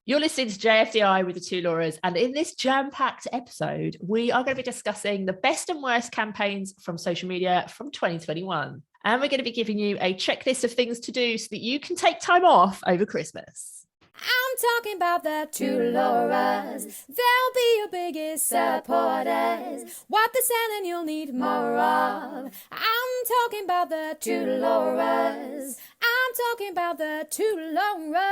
You're listening to JFDI with the two Lauras, and in this jam-packed episode, we are going to be discussing the best and worst campaigns from social media from 2021. And we're going to be giving you a checklist of things to do so that you can take time off over Christmas. I'm talking about the two Lauras. They'll be your biggest supporters. What they're selling you'll need more of. I'm talking about the two Lauras. I'm talking about the two Lauras.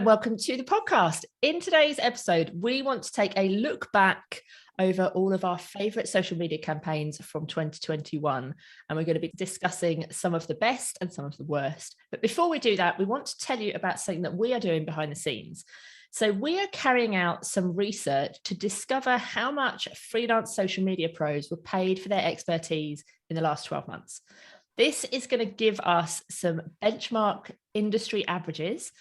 Welcome to the podcast. In today's episode, we want to take a look back over all of our favourite social media campaigns from 2021. And we're going to be discussing some of the best and some of the worst. But before we do that, we want to tell you about something that we are doing behind the scenes. So we are carrying out some research to discover how much freelance social media pros were paid for their expertise in the last 12 months. This is going to give us some benchmark industry averages,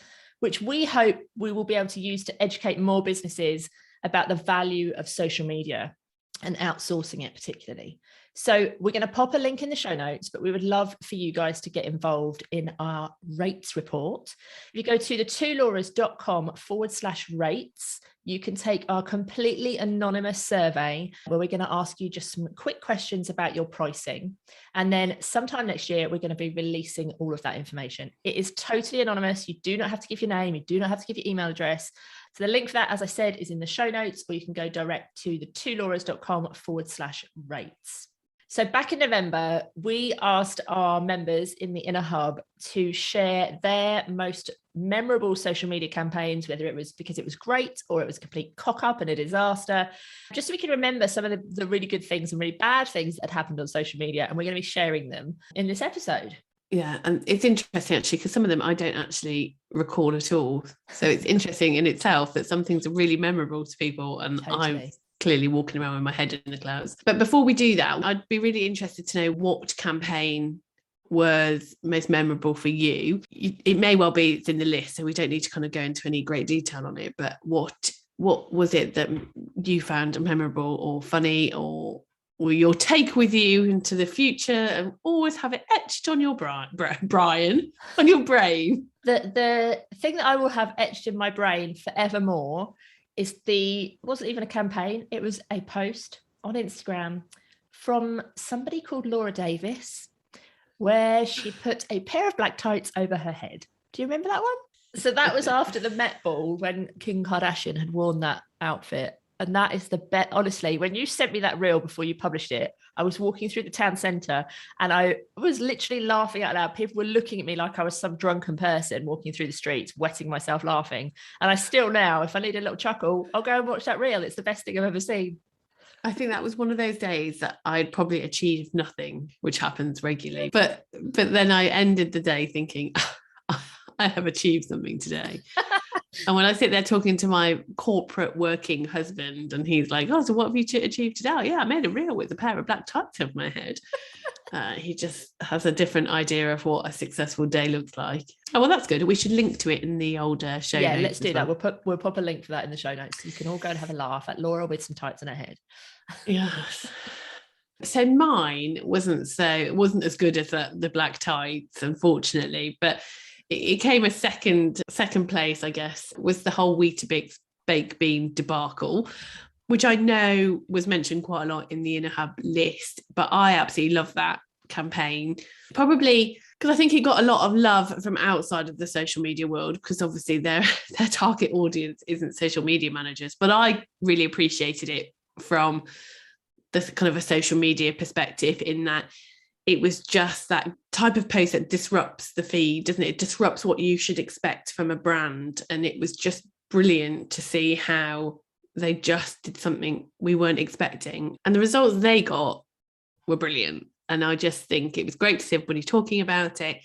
which we hope we will be able to use to educate more businesses about the value of social media and outsourcing it particularly. So we're going to pop a link in the show notes, but we would love for you guys to get involved in our rates report. If you go to thetwolauras.com/rates, you can take our completely anonymous survey where we're going to ask you just some quick questions about your pricing. And then sometime next year, we're going to be releasing all of that information. It is totally anonymous. You do not have to give your name. You do not have to give your email address. So the link for that, as I said, is in the show notes, or you can go direct to thetwolauras.com/rates. So back in November, we asked our members in the Inner Hub to share their most memorable social media campaigns, whether it was because it was great or it was a complete cock up and a disaster, just so we can remember some of the really good things and really bad things that happened on social media. And we're going to be sharing them in this episode. Yeah, and it's interesting actually because some of them I don't actually recall at all. So it's interesting in itself that some things are really memorable to people and Totally. I'm clearly walking around with my head in the clouds. But before we do that, I'd be really interested to know what campaign was most memorable for you. It may well be it's in the list, so we don't need to kind of go into any great detail on it, but what was it that you found memorable or funny or your take with you into the future and always have it etched on your Brian, on your brain? The thing that I will have etched in my brain forevermore is it wasn't even a campaign, it was a post on Instagram from somebody called Laura Davis, where she put a pair of black tights over her head. Do you remember that one? So that was after the Met Ball when Kim Kardashian had worn that outfit. And that is the best. Honestly, when you sent me that reel before you published it, I was walking through the town centre and I was literally laughing out loud. People were looking at me like I was some drunken person walking through the streets, wetting myself laughing. And I still now, if I need a little chuckle, I'll go and watch that reel. It's the best thing I've ever seen. I think that was one of those days that I'd probably achieved nothing, which happens regularly. But then I ended the day thinking, I have achieved something today. And when I sit there talking to my corporate working husband and he's like, oh, so what have you achieved today? Oh, yeah, I made a reel with a pair of black tights over my head. He just has a different idea of what a successful day looks like. Oh, well, that's good. We should link to it in the older show notes. Yeah, let's do that. We'll pop a link for that in the show notes. So you can all go and have a laugh at Laura with some tights on her head. Yes. So mine wasn't as good as the black tights, unfortunately, but it came a second place, I guess, was the whole Weetabix baked bean debacle, which I know was mentioned quite a lot in the Inner Hub list, but I absolutely love that campaign. Probably because I think it got a lot of love from outside of the social media world, because obviously their target audience isn't social media managers, but I really appreciated it from the kind of a social media perspective, in that it was just that type of post that disrupts the feed, doesn't it? It disrupts what you should expect from a brand. And it was just brilliant to see how they just did something we weren't expecting. And the results they got were brilliant. And I just think it was great to see everybody talking about it.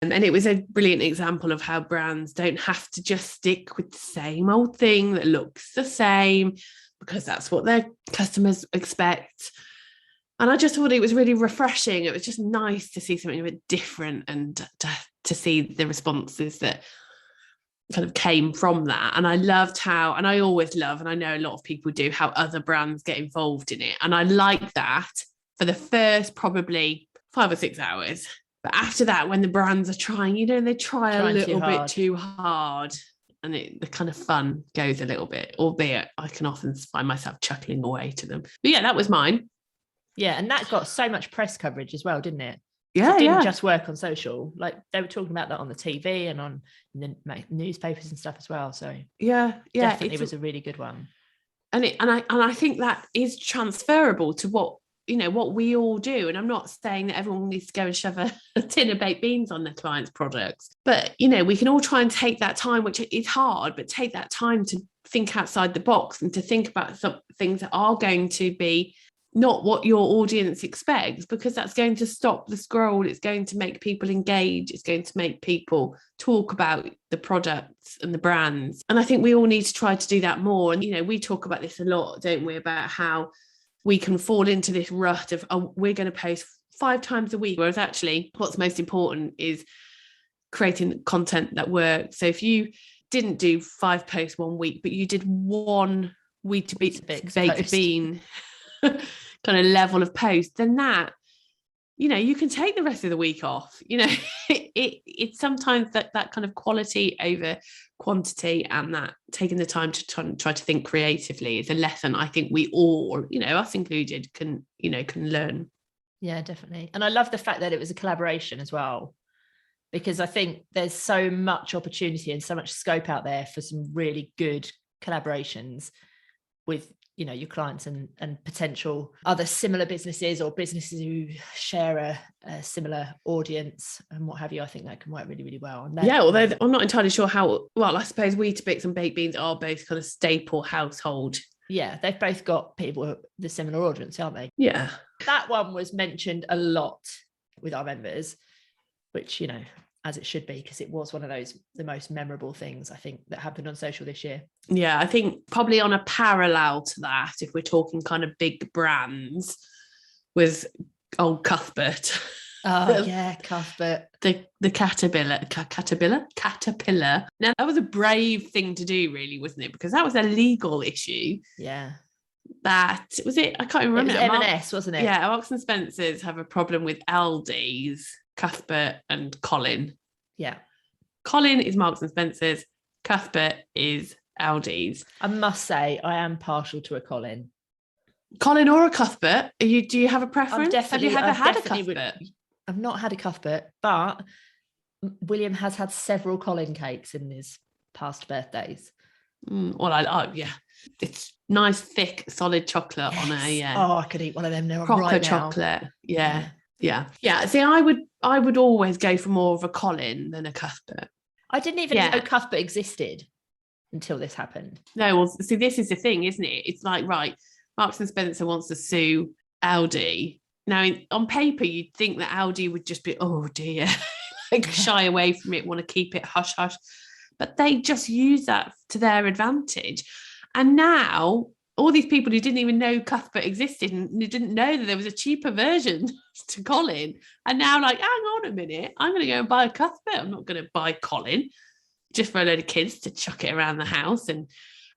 And it was a brilliant example of how brands don't have to just stick with the same old thing that looks the same, because that's what their customers expect. And I just thought it was really refreshing. It was just nice to see something a bit different and to see the responses that kind of came from that. And I loved how, and I always love, and I know a lot of people do, how other brands get involved in it. And I like that for the first probably 5 or 6 hours. But after that, when the brands are trying, they try a little bit hard. too hard, and the kind of fun goes a little bit, albeit I can often find myself chuckling away to them. But yeah, that was mine. Yeah, and that got so much press coverage as well, didn't it? Yeah, it didn't yeah. just work on social. Like they were talking about that on the TV and on the newspapers and stuff as well. So yeah, definitely was a really good one. And I think that is transferable to what we all do. And I'm not saying that everyone needs to go and shove a tin of baked beans on their clients' products, but we can all try and take that time, which is hard, but take that time to think outside the box and to think about some things that are going to be not what your audience expects, because that's going to stop the scroll. It's going to make people engage. It's going to make people talk about the products and the brands. And I think we all need to try to do that more. And, we talk about this a lot, don't we, about how we can fall into this rut of, we're going to post 5 times a week, whereas actually what's most important is creating content that works. So if you didn't do 5 posts one week, but you did one baked bean kind of level of post, then that, you can take the rest of the week off. It's sometimes that kind of quality over quantity, and that taking the time to try to think creatively is a lesson I think we all, us included, can learn. Yeah, definitely. And I love the fact that it was a collaboration as well, because I think there's so much opportunity and so much scope out there for some really good collaborations with your clients and potential other similar businesses or businesses who share a similar audience and what have you. I think that can work really, really well. And although I'm not entirely sure how well. I suppose Weetabix and baked beans are both kind of staple household. Yeah, they've both got people the similar audience, aren't they? Yeah, that one was mentioned a lot with our members, which as it should be, because it was one of the most memorable things I think that happened on social this year. Yeah, I think probably on a parallel to that, if we're talking kind of big brands, was old Cuthbert. Oh yeah, Cuthbert. The caterpillar. Now that was a brave thing to do, really, wasn't it? Because that was a legal issue. Yeah. That was it. I can't remember. It was M&S, wasn't it? Yeah, Marks and Spencer's have a problem with Aldi's, Cuthbert and Colin. Yeah. Colin is Marks and Spencer's. Cuthbert is Aldi's. I must say, I am partial to a Colin. Colin or a Cuthbert? Do you have a preference? Have you ever had a Cuthbert? I've not had a Cuthbert, but William has had several Colin cakes in his past birthdays. Yeah. It's nice, thick, solid chocolate on a I could eat one of them now. Proper right chocolate. Yeah. See, I would always go for more of a Colin than a Cuthbert. I didn't even know Cuthbert existed until this happened. No, well, see, this is the thing, isn't it? It's like, right, Marks and Spencer wants to sue Aldi. Now, on paper, you'd think that Aldi would just be, oh dear, shy away from it, want to keep it hush hush. But they just use that to their advantage. And now all these people who didn't even know Cuthbert existed and who didn't know that there was a cheaper version to Colin, and now like, hang on a minute, I'm going to go and buy a Cuthbert. I'm not going to buy Colin just for a load of kids to chuck it around the house and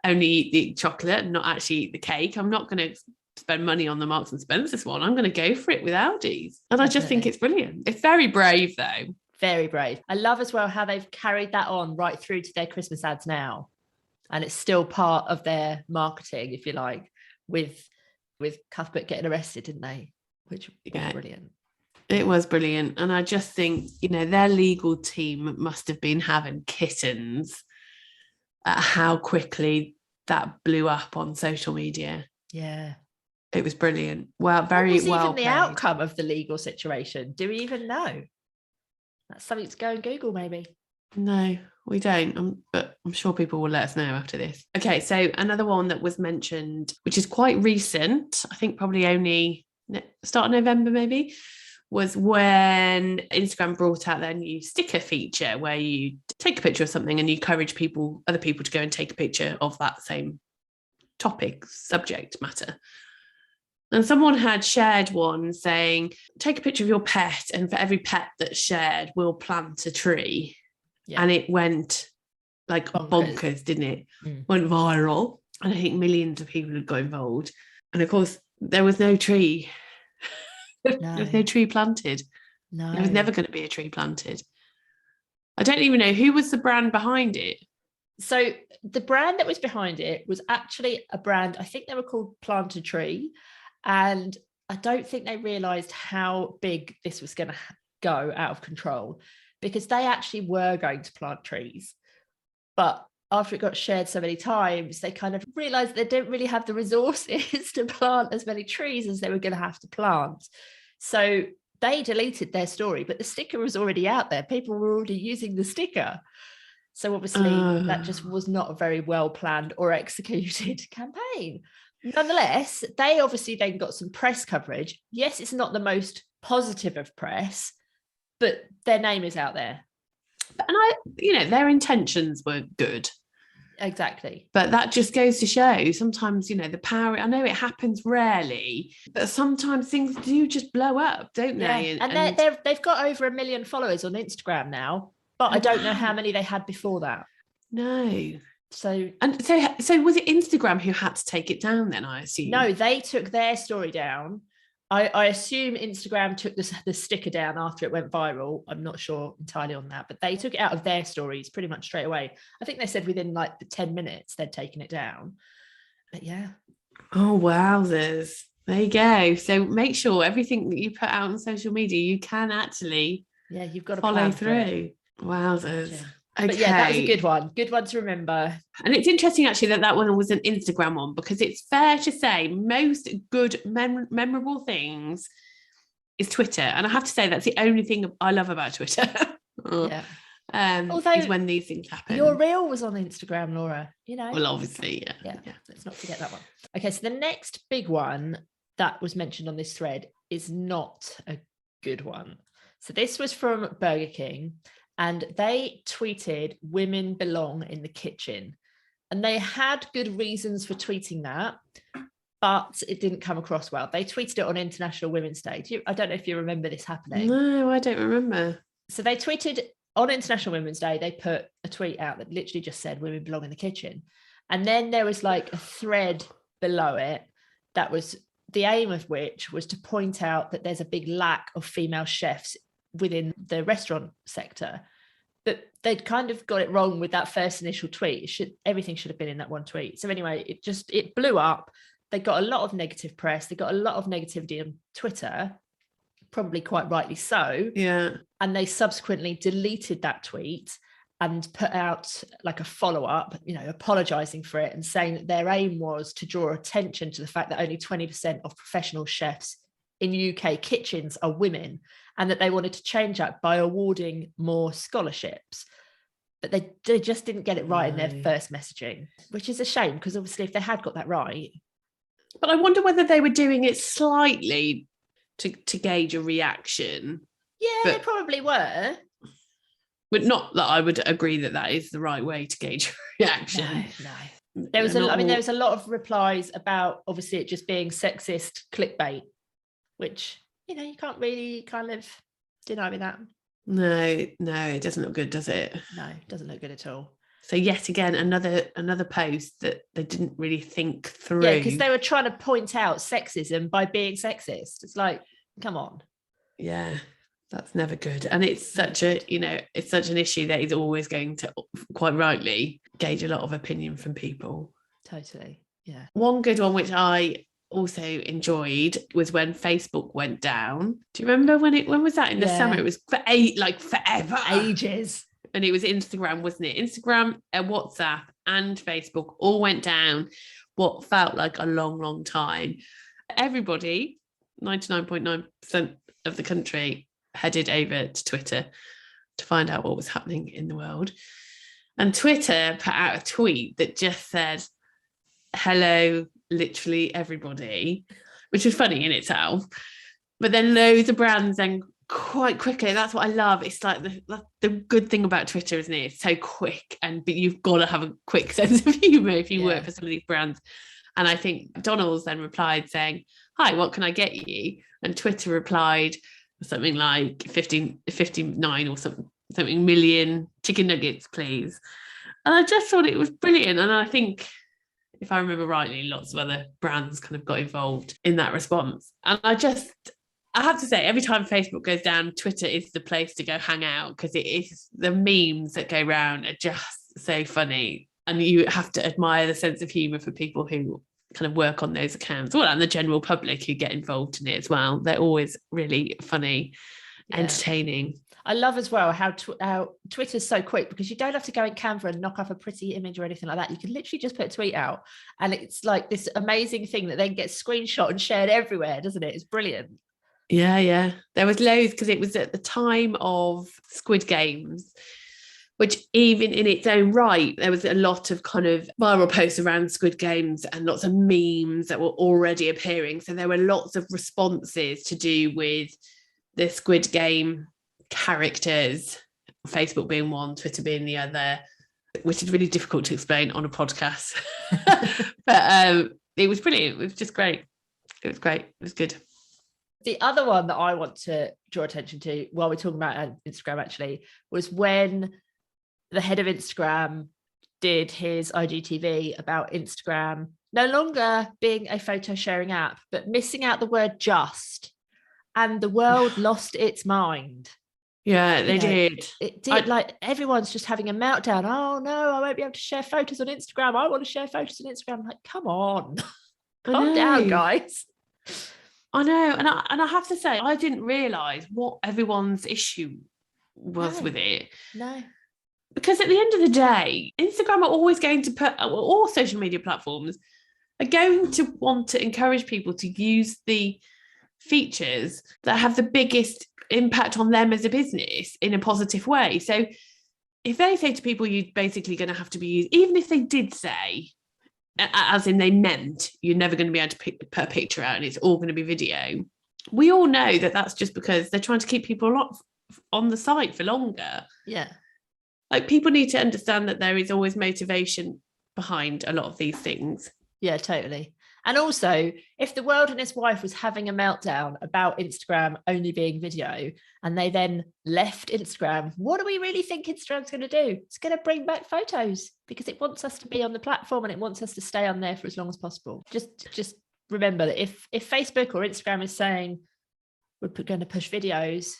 only eat the chocolate and not actually eat the cake. I'm not going to spend money on the Marks and Spencer's one. I'm going to go for it with Aldi's. And I just think it's brilliant. It's very brave though. Very brave. I love as well how they've carried that on right through to their Christmas ads now. And it's still part of their marketing, if you like, with Cuthbert getting arrested, didn't they? Which was brilliant. It was brilliant. And I just think, their legal team must have been having kittens at how quickly that blew up on social media. Yeah. It was brilliant. Well, very what was well even the played. outcome of the legal situation? Do we even know? That's something to go and Google, maybe. No, we don't. But I'm sure people will let us know after this. Okay, so another one that was mentioned, which is quite recent, I think probably only start of November maybe, was when Instagram brought out their new sticker feature where you take a picture of something and you encourage other people to go and take a picture of that same topic, subject matter. And someone had shared one saying, take a picture of your pet, and for every pet that's shared, we'll plant a tree. Yeah. And it went like bonkers, didn't it? Went viral. And I think millions of people had got involved. And of course, there was no tree. No. There was no tree planted. No. There was never going to be a tree planted. I don't even know who was the brand behind it. So the brand that was behind it was actually a brand, I think they were called Plant a Tree. And I don't think they realised how big this was going to go out of control, because they actually were going to plant trees. But after it got shared so many times, they kind of realised they didn't really have the resources to plant as many trees as they were going to have to plant. So they deleted their story, but the sticker was already out there. People were already using the sticker. So obviously that just was not a very well planned or executed campaign. Nonetheless, they obviously then got some press coverage. Yes, it's not the most positive of press, but their name is out there. And their intentions were good. Exactly. But that just goes to show sometimes, the power, I know it happens rarely, but sometimes things do just blow up, don't they? Yeah. And they've got over 1 million followers on Instagram now, but I don't know how many they had before that. No. So was it Instagram who had to take it down then, I assume? No, they took their story down. I assume Instagram took the sticker down after it went viral. I'm not sure entirely on that, but they took it out of their stories pretty much straight away. I think they said within like the 10 minutes they'd taken it down. But yeah. Oh, wowzers. There you go. So make sure everything that you put out on social media, you can actually you've got to follow through. Wowzers. Yeah. Okay. But yeah, that was a good one. Good one to remember. And it's interesting actually that one was an Instagram one, because it's fair to say most good memorable things is Twitter. And I have to say that's the only thing I love about Twitter. Yeah. Although is when these things happen. Your reel was on Instagram, Laura. Well, obviously, yeah. Let's not forget that one. Okay, so the next big one that was mentioned on this thread is not a good one. So this was from Burger King. And they tweeted, "Women belong in the kitchen." And they had good reasons for tweeting that, but it didn't come across well. They tweeted it on International Women's Day. I don't know if you remember this happening. No, I don't remember. So they tweeted on International Women's Day, they put a tweet out that literally just said, "Women belong in the kitchen." And then there was like a thread below it that was the aim of which was to point out that there's a big lack of female chefs within the restaurant sector. But they'd kind of got it wrong with that first initial tweet. Everything should have been in that one tweet. So anyway, it blew up. They got a lot of negative press. They got a lot of negativity on Twitter, probably quite rightly so. Yeah. And they subsequently deleted that tweet and put out like a follow-up, apologizing for it and saying that their aim was to draw attention to the fact that only 20% of professional chefs in UK kitchens are women, and that they wanted to change that by awarding more scholarships. But they just didn't get it right in their first messaging, which is a shame, because obviously if they had got that right. But I wonder whether they were doing it slightly to gauge a reaction. Yeah, they probably were. But not that I would agree that is the right way to gauge a reaction. No. There was a lot of replies about obviously it just being sexist clickbait, which you can't really kind of deny me that. No, it doesn't look good, does it? No, it doesn't look good at all. So yet again, another post that they didn't really think through. Yeah, because they were trying to point out sexism by being sexist. It's like, come on. Yeah, that's never good. And it's such an issue that is always going to, quite rightly, gauge a lot of opinion from people. Totally, yeah. One good one, which I also enjoyed, was when Facebook went down. Do you remember when was that in the summer? It was forever, ages, and it was Instagram, wasn't it? Instagram and WhatsApp and Facebook all went down what felt like a long time. Everybody, 99.9% of the country, headed over to Twitter to find out what was happening in the world, and Twitter put out a tweet that just said, "Hello, literally everybody," which was funny in itself. But then loads of brands then quite quickly, that's what I love. It's like the good thing about Twitter, isn't it? It's so quick, but you've got to have a quick sense of humour if you work for some of these brands. And I think McDonald's then replied saying, "Hi, what can I get you?" And Twitter replied something like 59 or something million chicken nuggets, please. And I just thought it was brilliant. And I think, if I remember rightly, lots of other brands kind of got involved in that response. And I just I have to say, every time Facebook goes down, Twitter is the place to go hang out, because it is, the memes that go around are just so funny. And you have to admire the sense of humour for people who kind of work on those accounts, well, and the general public who get involved in it as well. They're always really funny, entertaining. I love as well how Twitter's so quick, because you don't have to go in Canva and knock up a pretty image or anything like that. You can literally just put a tweet out, and it's like this amazing thing that then gets screenshot and shared everywhere, doesn't it? It's brilliant. Yeah. There was loads, because it was at the time of Squid Games, which even in its own right, there was a lot of kind of viral posts around Squid Games and lots of memes that were already appearing. So there were lots of responses to do with the Squid Game characters, Facebook being one, Twitter being the other, which is really difficult to explain on a podcast. But it was brilliant. It was just great. It was great. It was good. The other one that I want to draw attention to while we're talking about Instagram actually was when the head of Instagram did his IGTV about Instagram no longer being a photo sharing app, but missing out the word just, and the world lost its mind. Yeah, they did. It did. Like, everyone's just having a meltdown. Oh no, I won't be able to share photos on Instagram. I want to share photos on Instagram. I'm like, come on, calm down, guys. I know, and I have to say, I didn't realise what everyone's issue was with it. No. Because at the end of the day, Instagram are always going to put, all social media platforms are going to want to encourage people to use the features that have the biggest impact on them as a business in a positive way. So if they say to people, you're basically going to have to be used, even if they did say, as in they meant, you're never going to be able to put a picture out and it's all going to be video, we all know that that's just because they're trying to keep people on the site for longer. Yeah. Like, people need to understand that there is always motivation behind a lot of these things. Yeah, totally. And also, if the world and his wife was having a meltdown about Instagram only being video, and they then left Instagram, what do we really think Instagram's going to do? It's going to bring back photos, because it wants us to be on the platform and it wants us to stay on there for as long as possible. Just remember that if Facebook or Instagram is saying we're going to push videos,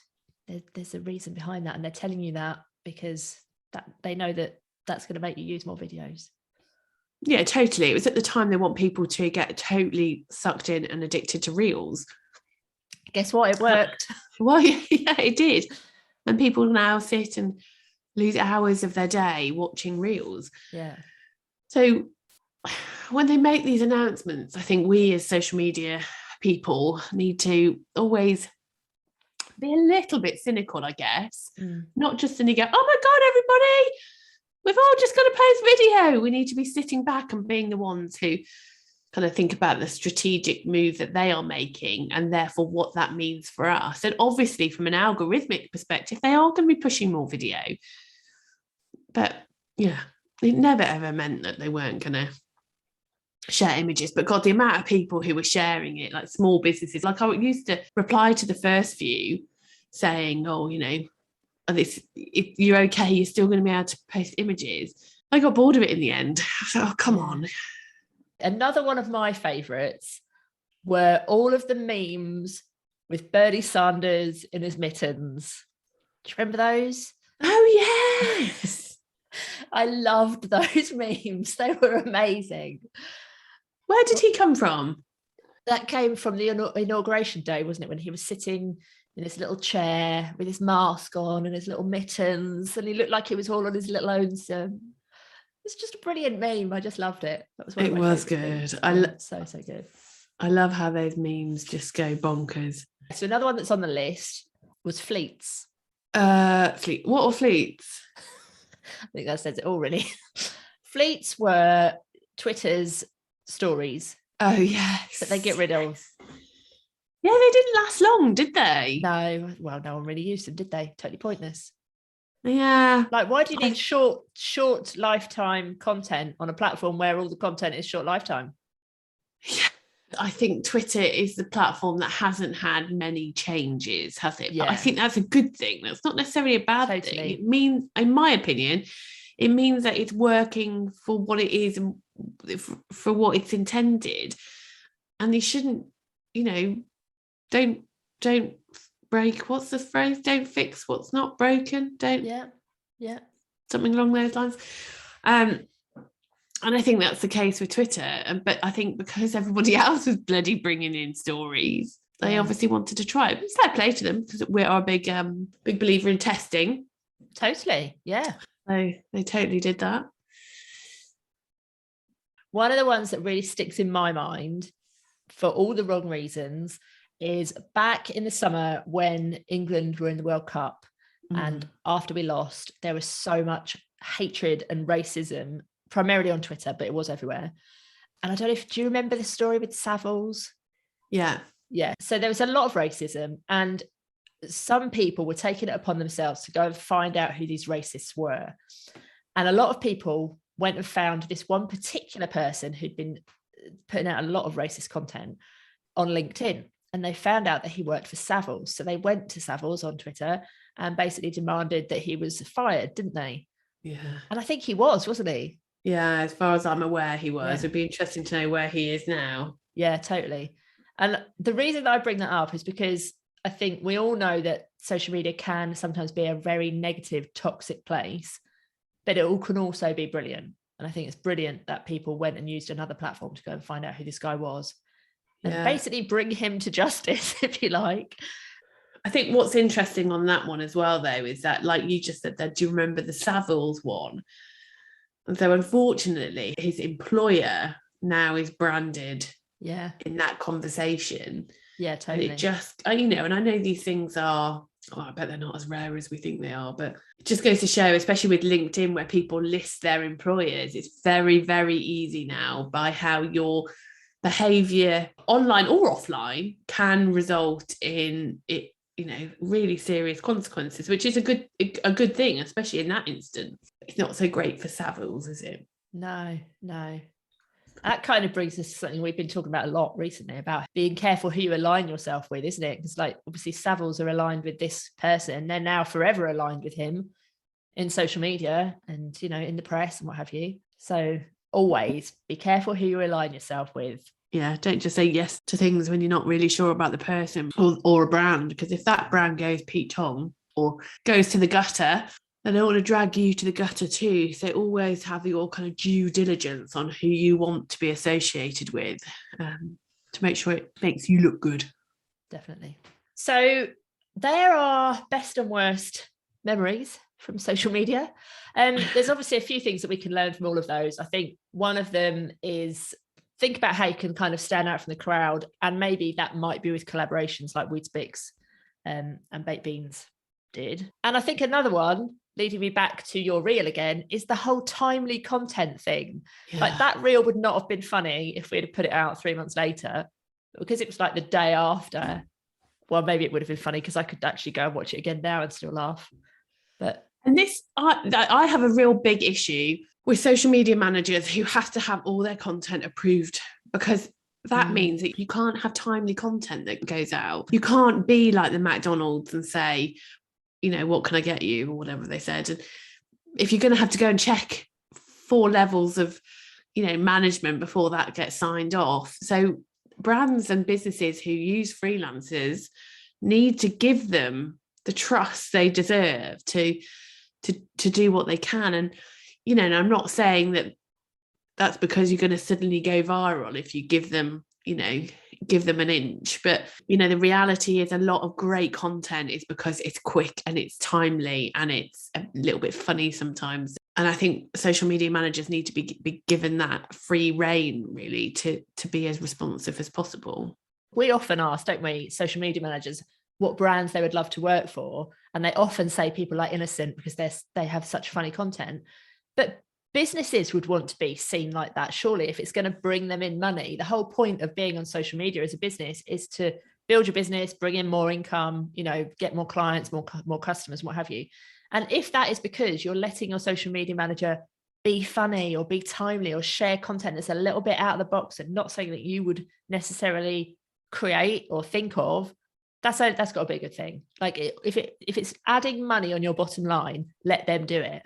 there's a reason behind that, and they're telling you that because that they know that that's going to make you use more videos. Yeah, totally. It was at the time they want people to get totally sucked in and addicted to Reels. Guess what? It worked. Well, yeah, it did. And people now sit and lose hours of their day watching Reels. Yeah. So when they make these announcements, I think we as social media people need to always be a little bit cynical, I guess. Not just suddenly go, oh my God, everybody, we've all just got to post video. We need to be sitting back and being the ones who kind of think about the strategic move that they are making, and therefore what that means for us. And obviously from an algorithmic perspective, they are going to be pushing more video. But yeah, it never ever meant that they weren't going to share images. But God, the amount of people who were sharing it, like small businesses, like I used to reply to the first few saying, oh, you know, if you're okay, you're still going to be able to post images. I got bored of it in the end. I thought, oh, come on. Another one of my favourites were all of the memes with Bernie Sanders in his mittens. Do you remember those? Oh, yes. I loved those memes. They were amazing. Where did he come from? That came from the inauguration day, wasn't it? When he was sitting in his little chair with his mask on and his little mittens, and he looked like he was all on his little lonesome. It's just a brilliant meme. I just loved it. That was one of my was good. So good. I love how those memes just go bonkers. So another one that's on the list was fleets. What are fleets? I think that says it all, really. Fleets were Twitter's stories. Oh, yes. That they get rid of. Yeah, they didn't last long, did they? No, well, no one really used them, did they? Totally pointless. Yeah. Like, why do you need short lifetime content on a platform where all the content is short lifetime? Yeah. I think Twitter is the platform that hasn't had many changes, has it? Yeah. But I think that's a good thing. That's not necessarily a bad thing. It means, in my opinion, it means that it's working for what it is and for what it's intended. And they shouldn't, don't don't break, what's the phrase? Don't fix what's not broken. Don't, yeah, something along those lines. And I think that's the case with Twitter. But I think because everybody else was bloody bringing in stories, they obviously wanted to try it. But fair play to them, because we are a big believer in testing. Totally, yeah. So they totally did that. One of the ones that really sticks in my mind for all the wrong reasons is back in the summer when England were in the World Cup, and after we lost, there was so much hatred and racism, primarily on Twitter, but it was everywhere. And I don't know do you remember the story with Savills? Yeah. So there was a lot of racism, and some people were taking it upon themselves to go and find out who these racists were. And a lot of people went and found this one particular person who'd been putting out a lot of racist content on LinkedIn, and they found out that he worked for Savills. So they went to Savills on Twitter and basically demanded that he was fired, didn't they? Yeah. And I think he was, wasn't he? Yeah, as far as I'm aware, he was. Yeah. It'd be interesting to know where he is now. Yeah, totally. And the reason that I bring that up is because I think we all know that social media can sometimes be a very negative, toxic place, but it all can also be brilliant. And I think it's brilliant that people went and used another platform to go and find out who this guy was and basically bring him to justice, if you like. I think what's interesting on that one as well, though, is that, like you just said, that do you remember the Savills one? And so unfortunately, his employer now is branded in that conversation. Yeah, totally. And it just, you know, and I know these things are, I bet they're not as rare as we think they are, but it just goes to show, especially with LinkedIn, where people list their employers, it's very, very easy now by how your behavior online or offline can result in it, you know, really serious consequences, which is a good thing, especially in that instance. It's not so great for Savills, is it? No. That kind of brings us to something we've been talking about a lot recently, about being careful who you align yourself with, isn't it? Because, like, obviously Savills are aligned with this person. They're now forever aligned with him in social media and, you know, in the press and what have you. So always be careful who you align yourself with. Yeah, don't just say yes to things when you're not really sure about the person or a brand, because if that brand goes Pete Tong or goes to the gutter, they don't want to drag you to the gutter too. So always have your kind of due diligence on who you want to be associated with, to make sure it makes you look good. Definitely. So there are best and worst memories from social media. There's obviously a few things that we can learn from all of those. I think one of them is think about how you can kind of stand out from the crowd, and maybe that might be with collaborations like Weetabix and Baked Beans did. And I think another one, leading me back to your reel again, is the whole timely content thing. Yeah. Like, that reel would not have been funny if we'd have put it out 3 months later, because it was like the day after. Well, maybe it would have been funny because I could actually go and watch it again now and still laugh. And this, I have a real big issue with social media managers who have to have all their content approved, because that means that you can't have timely content that goes out. You can't be like the McDonald's and say, you know, what can I get you, or whatever they said. And if you're going to have to go and check 4 levels of, you know, management before that gets signed off. So brands and businesses who use freelancers need to give them the trust they deserve to do what they can. And, you know, and I'm not saying that that's because you're going to suddenly go viral if you give them, you know, give them an inch. But, you know, the reality is a lot of great content is because it's quick and it's timely and it's a little bit funny sometimes. And I think social media managers need to be given that free rein, really, to be as responsive as possible. We often ask, don't we, social media managers, what brands they would love to work for. And they often say people like Innocent because they have such funny content. But businesses would want to be seen like that, surely, if it's going to bring them in money. The whole point of being on social media as a business is to build your business, bring in more income, you know, get more clients, more customers, what have you. And if that is because you're letting your social media manager be funny or be timely or share content that's a little bit out of the box and not something that you would necessarily create or think of, that's got to be a good thing. Like, if it's adding money on your bottom line, let them do it.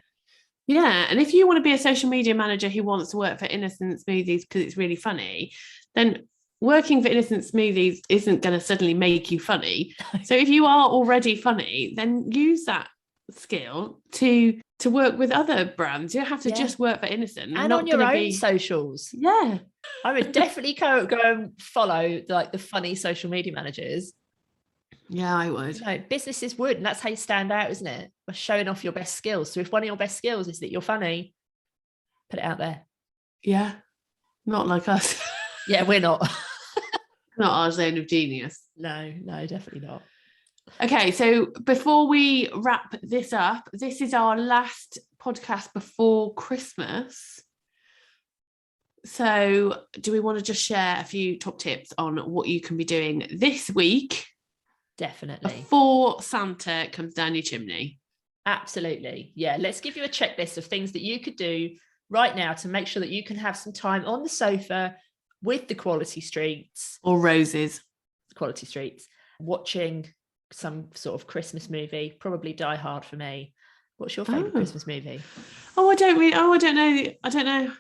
Yeah, and if you want to be a social media manager who wants to work for Innocent Smoothies because it's really funny, then working for Innocent Smoothies isn't going to suddenly make you funny. So if you are already funny, then use that skill to work with other brands. You don't have to just work for Innocent. And on your own socials. Yeah. I would definitely go and follow like the funny social media managers. Yeah, I would. No, businesses would, and that's how you stand out, isn't it? By showing off your best skills. So if one of your best skills is that you're funny, put it out there. Yeah. Not like us. Yeah, we're not. Not our zone of genius. No, definitely not. Okay, so before we wrap this up, this is our last podcast before Christmas. So do we want to just share a few top tips on what you can be doing this week? Definitely. Before Santa comes down your chimney. Absolutely. Yeah, let's give you a checklist of things that you could do right now to make sure that you can have some time on the sofa with the Quality Streets. Or Roses. Quality Streets. Watching some sort of Christmas movie, probably Die Hard for me. What's your favourite Christmas movie? I don't know.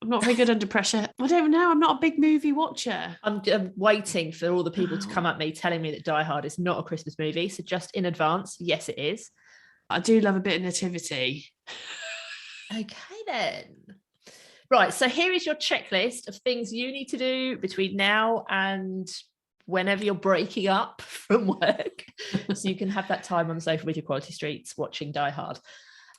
I'm not very good under pressure. I don't know. I'm not a big movie watcher. I'm waiting for all the people to come at me telling me that Die Hard is not a Christmas movie. So just in advance, yes, it is. I do love a bit of nativity. Okay, then. Right. So here is your checklist of things you need to do between now and whenever you're breaking up from work. So you can have that time on the sofa with your Quality Streets watching Die Hard.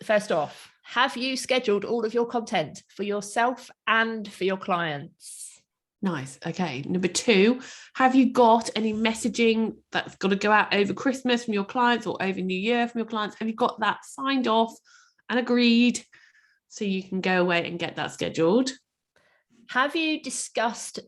First off, have you scheduled all of your content for yourself and for your clients? Nice. Okay. Number 2, have you got any messaging that's got to go out over Christmas from your clients or over New Year from your clients? Have you got that signed off and agreed so you can go away and get that scheduled? Have you discussed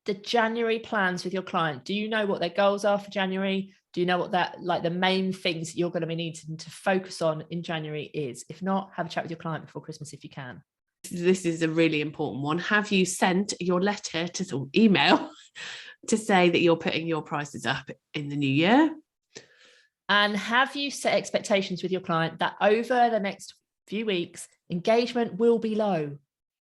the January plans with your client? Do you know what their goals are for January? Do you know what the main things that you're going to be needing to focus on in January is? If not, have a chat with your client before Christmas if you can. This is a really important one. Have you sent your letter to email to say that you're putting your prices up in the new year? And have you set expectations with your client that over the next few weeks, engagement will be low?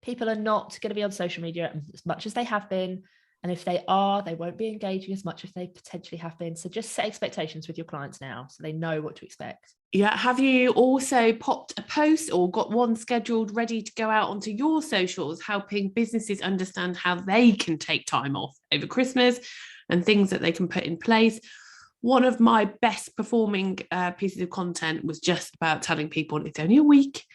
People are not going to be on social media as much as they have been. And if they are, they won't be engaging as much as they potentially have been. So just set expectations with your clients now so they know what to expect. Yeah. Have you also popped a post or got one scheduled ready to go out onto your socials, helping businesses understand how they can take time off over Christmas and things that they can put in place? One of my best performing pieces of content was just about telling people it's only a week.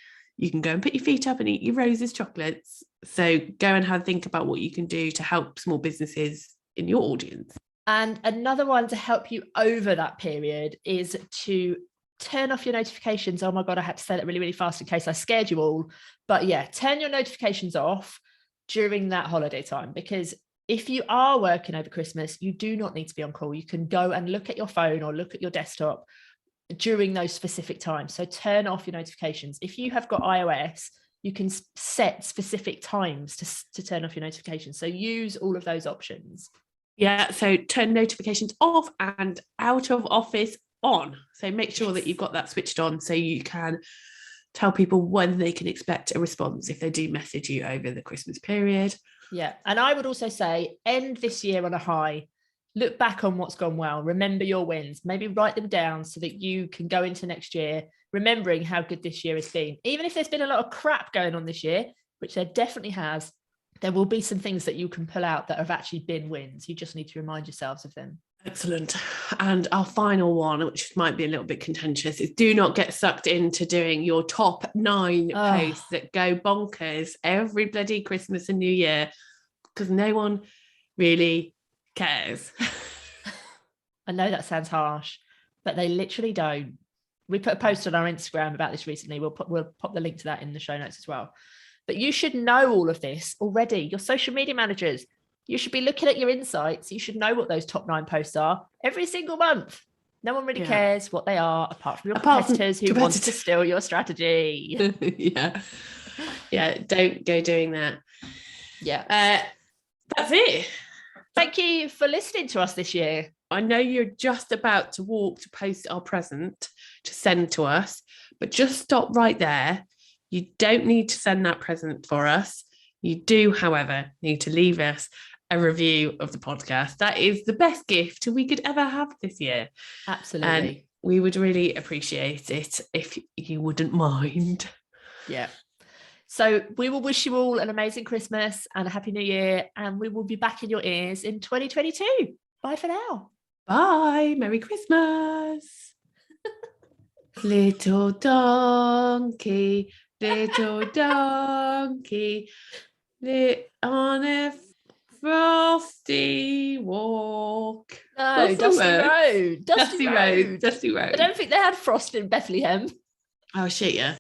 You can go and put your feet up and eat your Roses chocolates. So go and think about what you can do to help small businesses in your audience. And another one to help you over that period is to turn off your notifications. Oh my God, I had to say that really, really fast in case I scared you all. But yeah, turn your notifications off during that holiday time, because if you are working over Christmas, you do not need to be on call. You can go and look at your phone or look at your desktop during those specific times. So turn off your notifications. If you have got iOS, you can set specific times to turn off your notifications. So use all of those options. Yeah, so turn notifications off and out of office on. So make sure that you've got that switched on so you can tell people when they can expect a response if they do message you over the Christmas period. Yeah, and I would also say end this year on a high. Look back on what's gone well. Remember your wins. Maybe write them down so that you can go into next year remembering how good this year has been. Even if there's been a lot of crap going on this year, which there definitely has, there will be some things that you can pull out that have actually been wins. You just need to remind yourselves of them. Excellent. And our final one, which might be a little bit contentious, is do not get sucked into doing your top 9 posts that go bonkers every bloody Christmas and New Year, because no one really cares. I know that sounds harsh, but they literally don't. We put a post on our Instagram about this recently. We'll pop the link to that in the show notes as well. But you should know all of this already. Your social media managers, you should be looking at your insights. You should know what those top 9 posts are every single month. No one really cares what they are, apart from your competitors who want to steal your strategy. Yeah, don't go doing that. Yeah. That's it. Thank you for listening to us this year. I know you're just about to walk to post our present to send to us, but just stop right there. You don't need to send that present for us. You do, however, need to leave us a review of the podcast. That is the best gift we could ever have this year. Absolutely. And we would really appreciate it if you wouldn't mind. Yeah. So we will wish you all an amazing Christmas and a happy new year, and we will be back in your ears in 2022. Bye for now. Bye. Merry Christmas. Little donkey, on a frosty walk. No, Dusty Road. Dusty Road. I don't think they had frost in Bethlehem. Oh shit, yeah.